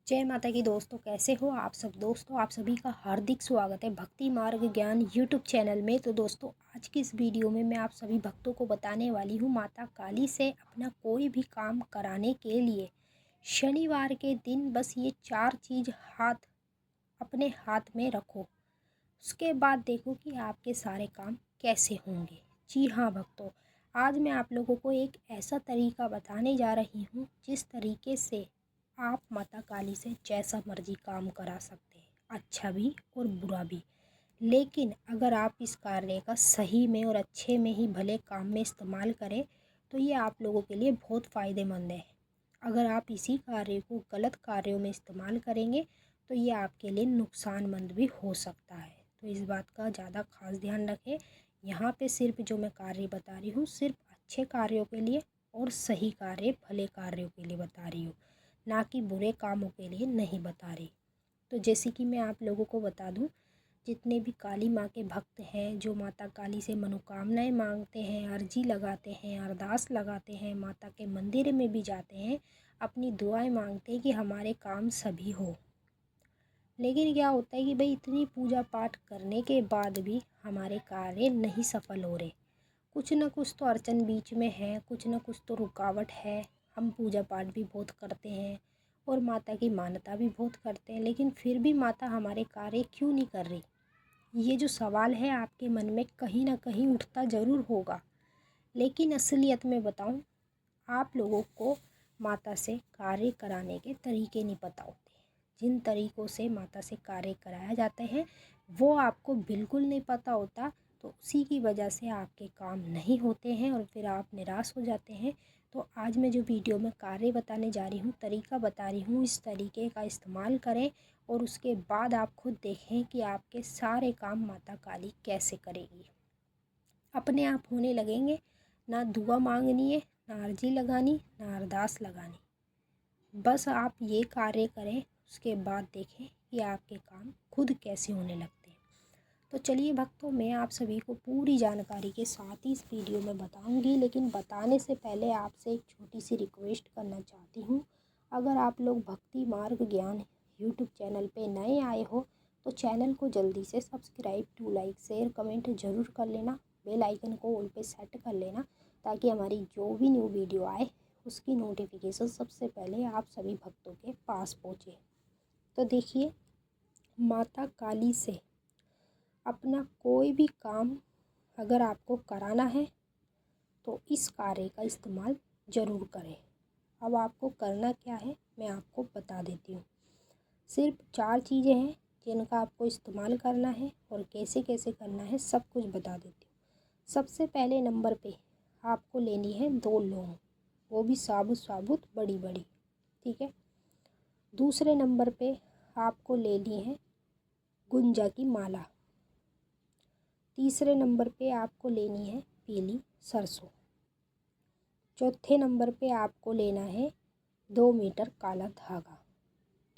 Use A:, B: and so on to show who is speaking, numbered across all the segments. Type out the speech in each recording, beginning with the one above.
A: जय माता की दोस्तों, कैसे हो आप सब। दोस्तों आप सभी का हार्दिक स्वागत है भक्ति मार्ग ज्ञान यूट्यूब चैनल में। तो दोस्तों आज की इस वीडियो में मैं आप सभी भक्तों को बताने वाली हूँ माता काली से अपना कोई भी काम कराने के लिए शनिवार के दिन बस ये 4 चीज़ अपने हाथ में रखो। उसके बाद देखो कि आपके सारे काम कैसे होंगे। जी हाँ भक्तों, आज मैं आप लोगों को एक ऐसा तरीका बताने जा रही हूँ जिस तरीके से आप माता काली से जैसा मर्जी काम करा सकते हैं, अच्छा भी और बुरा भी। लेकिन अगर आप इस कार्य का सही में और अच्छे में ही भले काम में इस्तेमाल करें तो ये आप लोगों के लिए बहुत फ़ायदेमंद है। अगर आप इसी कार्य को गलत कार्यों में इस्तेमाल करेंगे तो ये आपके लिए नुकसानमंद भी हो सकता है। तो इस बात का ज़्यादा खास ध्यान रखें। यहाँ पे सिर्फ जो मैं कार्य बता रही हूँ सिर्फ अच्छे कार्यों के लिए और सही कार्य भले कार्यों के लिए बता रही हूँ, ना कि बुरे कामों के लिए नहीं बता रही। तो जैसे कि मैं आप लोगों को बता दूं, जितने भी काली माँ के भक्त हैं जो माता काली से मनोकामनाएं मांगते हैं, अर्जी लगाते हैं, अरदास लगाते हैं, माता के मंदिर में भी जाते हैं, अपनी दुआएं मांगते हैं कि हमारे काम सभी हो। लेकिन क्या होता है कि भाई इतनी पूजा पाठ करने के बाद भी हमारे कार्य नहीं सफल हो रहे। कुछ ना कुछ तो अड़चन बीच में है, कुछ ना कुछ तो रुकावट है। हम पूजा पाठ भी बहुत करते हैं और माता की मान्यता भी बहुत करते हैं, लेकिन फिर भी माता हमारे कार्य क्यों नहीं कर रही। ये जो सवाल है आपके मन में कहीं ना कहीं उठता ज़रूर होगा। लेकिन असलियत में बताऊं, आप लोगों को माता से कार्य कराने के तरीके नहीं पता होते। जिन तरीक़ों से माता से कार्य कराया जाते हैं वो आपको बिल्कुल नहीं पता होता, तो उसी की वजह से आपके काम नहीं होते हैं और फिर आप निराश हो जाते हैं। तो आज मैं जो वीडियो में कार्य बताने जा रही हूँ, तरीका बता रही हूँ, इस तरीके का इस्तेमाल करें और उसके बाद आप खुद देखें कि आपके सारे काम माता काली कैसे करेगी। अपने आप होने लगेंगे। ना दुआ मांगनी है, ना अर्जी लगानी, ना अरदास लगानी। बस आप ये कार्य करें, उसके बाद देखें कि आपके काम खुद कैसे होने लगते हैं। तो चलिए भक्तों, मैं आप सभी को पूरी जानकारी के साथ ही इस वीडियो में बताऊंगी, लेकिन बताने से पहले आपसे एक छोटी सी रिक्वेस्ट करना चाहती हूँ। अगर आप लोग भक्ति मार्ग ज्ञान यूट्यूब चैनल पे नए आए हो तो चैनल को जल्दी से subscribe to like share comment ज़रूर कर लेना। बेल आइकन को ऑल पे सेट कर लेना ताकि हमारी जो भी न्यू वीडियो आए उसकी नोटिफिकेशन सबसे पहले आप सभी भक्तों के पास पहुँचे। तो देखिए, माता काली से अपना कोई भी काम अगर आपको कराना है तो इस कार्य का इस्तेमाल ज़रूर करें। अब आपको करना क्या है मैं आपको बता देती हूँ। सिर्फ 4 चीज़ें हैं जिनका आपको इस्तेमाल करना है और कैसे कैसे करना है सब कुछ बता देती हूँ। सबसे पहले नंबर पे आपको लेनी है 2 लौंग, वो भी साबुत साबुत बड़ी बड़ी, ठीक है। दूसरे नंबर पे आपको लेनी है गुंजा की माला। तीसरे नंबर पे आपको लेनी है पीली सरसों। चौथे नंबर पे आपको लेना है 2 मीटर काला धागा,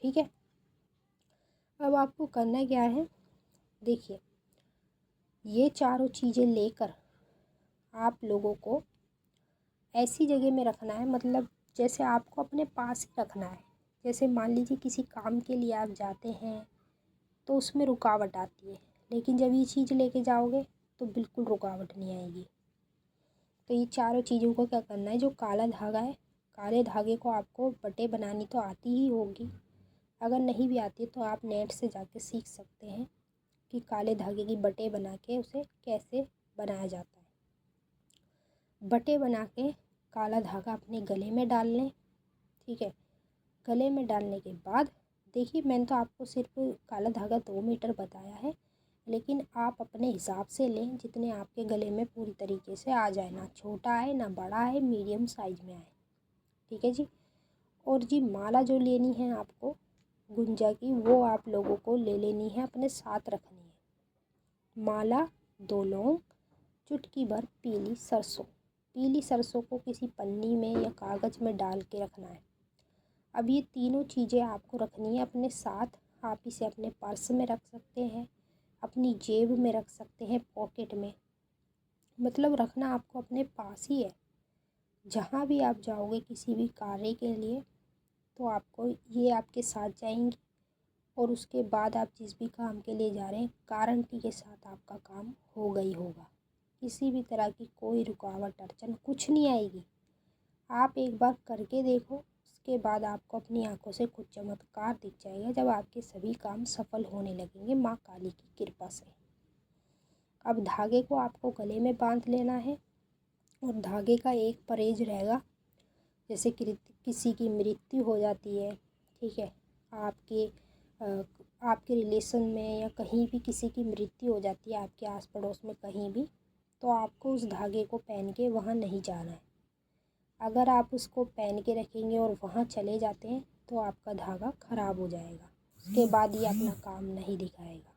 A: ठीक है। अब आपको करना क्या है, देखिए, ये चारों चीज़ें लेकर आप लोगों को ऐसी जगह में रखना है, मतलब जैसे आपको अपने पास ही रखना है। जैसे मान लीजिए किसी काम के लिए आप जाते हैं तो उसमें रुकावट आती है, लेकिन जब ये चीज़ लेके जाओगे तो बिल्कुल रुकावट नहीं आएगी। तो ये चारों चीज़ों को क्या करना है, जो काला धागा है, काले धागे को आपको बटें बनानी तो आती ही होगी। अगर नहीं भी आती तो आप नेट से जाके सीख सकते हैं कि काले धागे की बटें बना के उसे कैसे बनाया जाता है। बटें बना के काला धागा अपने गले में डाल लें, ठीक है। गले में डालने के बाद देखिए, मैंने तो आपको सिर्फ काला धागा 2 मीटर बताया है, लेकिन आप अपने हिसाब से लें जितने आपके गले में पूरी तरीके से आ जाए, ना छोटा आए ना बड़ा आए, मीडियम साइज़ में आए, ठीक है जी। और जी माला जो लेनी है आपको गुंजा की, वो आप लोगों को ले लेनी है, अपने साथ रखनी है। माला, 2 लौंग, चुटकी भर पीली सरसों। पीली सरसों को किसी पन्नी में या कागज़ में डाल के रखना है। अब ये तीनों चीज़ें आपको रखनी है अपने साथ। आप इसे अपने पर्स में रख सकते हैं, अपनी जेब में रख सकते हैं, पॉकेट में, मतलब रखना आपको अपने पास ही है। जहाँ भी आप जाओगे किसी भी कार्य के लिए तो आपको ये आपके साथ जाएंगी और उसके बाद आप जिस भी काम के लिए जा रहे हैं गारंटी के साथ आपका काम होगा ही होगा। किसी भी तरह की कोई रुकावट अड़चन कुछ नहीं आएगी। आप एक बार करके देखो, उसके बाद आपको अपनी आंखों से कुछ चमत्कार दिख जाएगा जब आपके सभी काम सफल होने लगेंगे माँ काली की कृपा से। अब धागे को आपको गले में बांध लेना है और धागे का एक परहेज रहेगा। जैसे किसी की मृत्यु हो जाती है, ठीक है, आपके आपके रिलेशन में या कहीं भी किसी की मृत्यु हो जाती है आपके आस पड़ोस में कहीं भी, तो आपको उस धागे को पहन के वहाँ नहीं जाना है। अगर आप उसको पहन के रखेंगे और वहाँ चले जाते हैं तो आपका धागा ख़राब हो जाएगा, उसके बाद ये अपना काम नहीं दिखाएगा।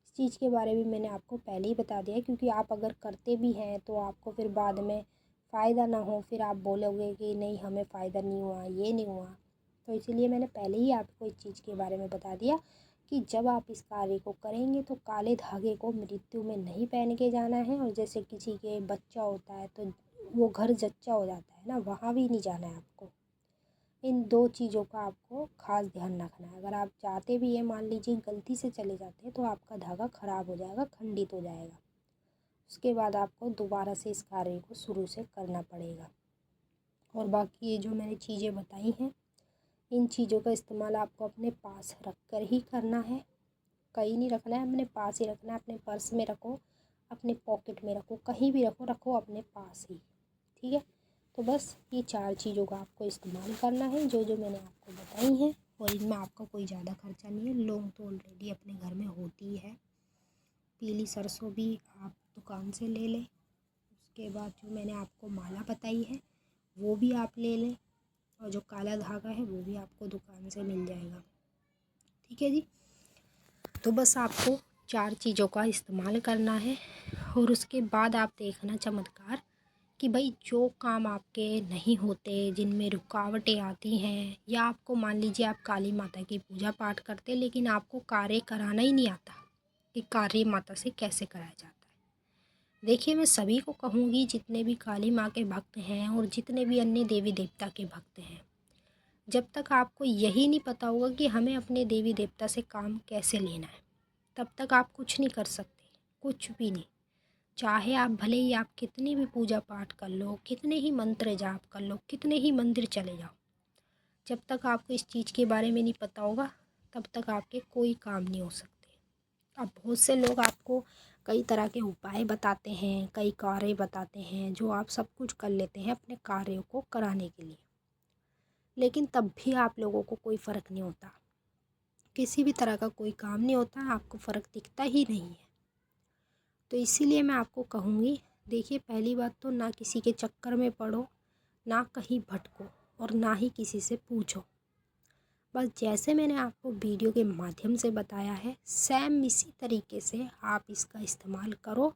A: इस चीज़ के बारे में मैंने आपको पहले ही बता दिया है, क्योंकि आप अगर करते भी हैं तो आपको फिर बाद में फ़ायदा ना हो, फिर आप बोलोगे कि नहीं हमें फ़ायदा नहीं हुआ, ये नहीं हुआ। तो इसलिए मैंने पहले ही आपको इस चीज़ के बारे में बता दिया कि जब आप इस कार्य को करेंगे तो काले धागे को मृत्यु में नहीं पहन के जाना है। और जैसे किसी के बच्चा होता है तो वो घर जच्चा हो जाता है ना, वहाँ भी नहीं जाना है आपको। इन दो चीज़ों का आपको खास ध्यान रखना है। अगर आप चाहते भी हैं, मान लीजिए गलती से चले जाते हैं, तो आपका धागा ख़राब हो जाएगा, खंडित हो जाएगा। उसके बाद आपको दोबारा से इस कार्य को शुरू से करना पड़ेगा। और बाकी ये जो मैंने चीज़ें बताई हैं, इन चीज़ों का इस्तेमाल आपको अपने पास रख कर ही करना है, कहीं नहीं रखना है, अपने पास ही रखना है। अपने पर्स में रखो, अपने पॉकेट में रखो, कहीं भी रखो, रखो अपने पास ही, ठीक है। तो बस ये 4 चीज़ों का आपको इस्तेमाल करना है जो जो मैंने आपको बताई हैं। और इनमें आपका कोई ज़्यादा खर्चा नहीं है। लौंग तो ऑलरेडी अपने घर में होती है। पीली सरसों भी आप दुकान से ले लें। उसके बाद जो मैंने आपको माला बताई है वो भी आप ले लें, और जो काला धागा है वो भी आपको दुकान से मिल जाएगा, ठीक है जी। तो बस आपको 4 चीज़ों का इस्तेमाल करना है और उसके बाद आप देखना चमत्कार कि भाई जो काम आपके नहीं होते, जिनमें रुकावटें आती हैं, या आपको मान लीजिए आप काली माता की पूजा पाठ करते लेकिन आपको कार्य कराना ही नहीं आता कि कार्य माता से कैसे कराया जाता है। देखिए, मैं सभी को कहूँगी जितने भी काली माँ के भक्त हैं और जितने भी अन्य देवी देवता के भक्त हैं, जब तक आपको यही नहीं पता होगा कि हमें अपने देवी देवता से काम कैसे लेना है, तब तक आप कुछ नहीं कर सकते, कुछ भी नहीं। चाहे आप भले ही आप कितनी भी पूजा पाठ कर लो, कितने ही मंत्र जाप कर लो, कितने ही मंदिर चले जाओ, जब तक आपको इस चीज़ के बारे में नहीं पता होगा तब तक आपके कोई काम नहीं हो सकते। अब बहुत से लोग आपको कई तरह के उपाय बताते हैं, कई कार्य बताते हैं जो आप सब कुछ कर लेते हैं अपने कार्यों को कराने के लिए, लेकिन तब भी आप लोगों को कोई फ़र्क नहीं होता, किसी भी तरह का कोई काम नहीं होता, आपको फ़र्क दिखता ही नहीं है। तो इसीलिए मैं आपको कहूँगी, देखिए पहली बात तो ना किसी के चक्कर में पड़ो, ना कहीं भटको और ना ही किसी से पूछो। बस जैसे मैंने आपको वीडियो के माध्यम से बताया है सेम इसी तरीके से आप इसका इस्तेमाल करो।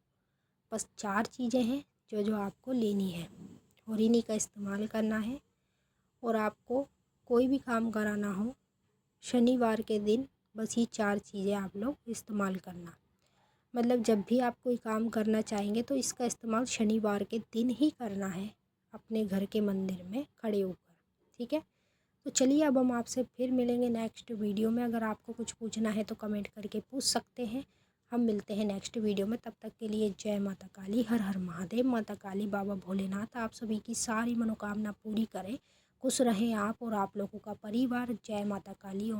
A: बस 4 चीज़ें हैं जो जो आपको लेनी है और इन्हीं का इस्तेमाल करना है। और आपको कोई भी काम कराना हो शनिवार के दिन बस ये 4 चीज़ें आप लोग इस्तेमाल करना। मतलब जब भी आप कोई काम करना चाहेंगे तो इसका इस्तेमाल शनिवार के दिन ही करना है, अपने घर के मंदिर में खड़े होकर, ठीक है। तो चलिए अब हम आपसे फिर मिलेंगे नेक्स्ट वीडियो में। अगर आपको कुछ पूछना है तो कमेंट करके पूछ सकते हैं। हम मिलते हैं नेक्स्ट वीडियो में, तब तक के लिए जय माता काली, हर हर महादेव। माता काली बाबा भोलेनाथ आप सभी की सारी मनोकामना पूरी करें। खुश रहें आप और आप लोगों का परिवार। जय माता काली। ओम